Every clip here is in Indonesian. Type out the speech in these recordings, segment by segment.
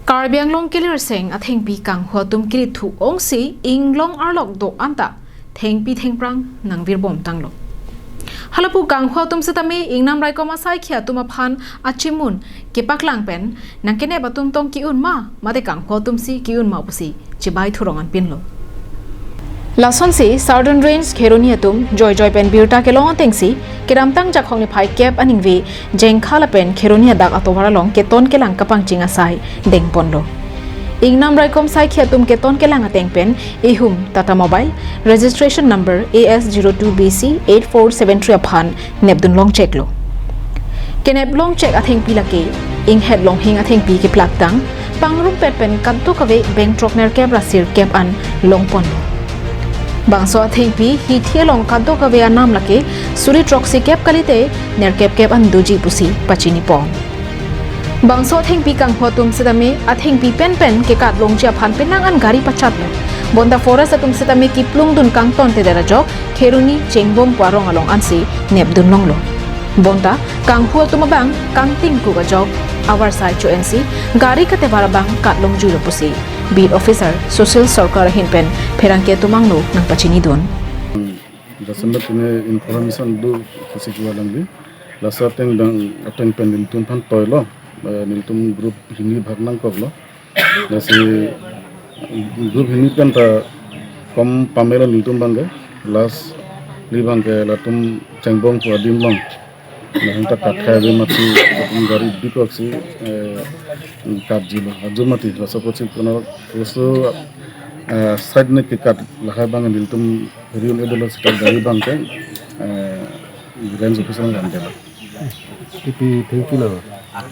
Karbi Anglong Kilir Seng at Heng Pi Kang Huatum Kilit Thu Ong Si Inglong Arlok Do Anta Theng Pi Theng Prang Nang Virbom Tanglo Halapu Kang Huatum Sitami Ingnam Rai Koma Sai Kia Tumaphan Achimun Kipak Lang Pen Nang Kene Batum Tong Kiun Ma Mate Kang Huatum Si Kiun Ma Pusi Chibai Thurongan Pinlo Lason si Southern Range Kheroniatum Joy Pen Birta Kelong Tengsi Kiramtang Jakhong ni Pai Kep Aningvi Jeng Khalapen Kheronia Dak Atowaralong Keton Kelang Kapang Chinga Sai Deng Ponlo Ingnam Raikom Sai Khiatum Keton Kelang Atengpen Ihum Tata Mobile Registration Number AS02BC 8473 Aphan Nebdun Long Cheklo Kenep Long Chek Atheng Pilake Ing Head Long Hing Atheng Pi Ke Plaktang Pangrum Petpen Kanto Kave Beng Trokner Kep Rasir Kep An Long Ponlo Bangso Atheng Pi hi thielong kanto kavea nam lake suri troxy kep kalite ner kep an duji pusi pachini pom Bangso Atheng Pi kang hotum sedame Atheng Pi pen ke kat long chia phan penang an gari pachat lo bonda forest atum sedame ki plung dun kang ton te dera jok kheruni chengbom parong along ansi nebdun long lo bonda kang hu tumabang kang ting ku ga jok our side to NC gari kate barabang kat long julo pusi Beat Officer Social Sarkar Hinpen Perangke Tumangno ng Pachini Don. Dasamba tine information do kasi walang di. Lasa teng dang ateng pen niltum pan toilo niltum group hini bhag nang koglo. Nasi group hini kan ta kom pamela niltum bangge las li bangge latum cengbong po adim long. Nah kita katkaya be mati gari biko si Jilo ajo mati rasa poci kono usu side ne ke kat lahai bang niltum riun edelo sitar gari bang ke range officer ngan dela Tipi thank you lo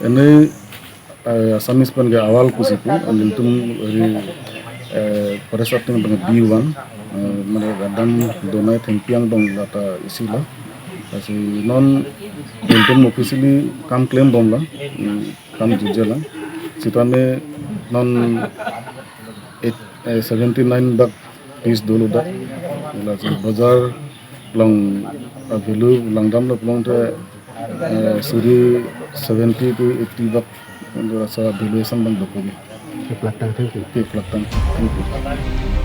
ini asamis pan ga awal kusiku niltum ri pada saat ini bang B1 mana gadam donai thank you yang dong lata isila kasi non niltum officially kam claim bom la kam jujela Situame non 79 dak piece dulu dak lalu bazar long value langdam lo long te suri 70 to 80 dak rasa valuation bang dokoni ke platang thank you ke platang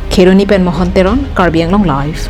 Kheroni Pen Mohon Teron Karbi Anglong Live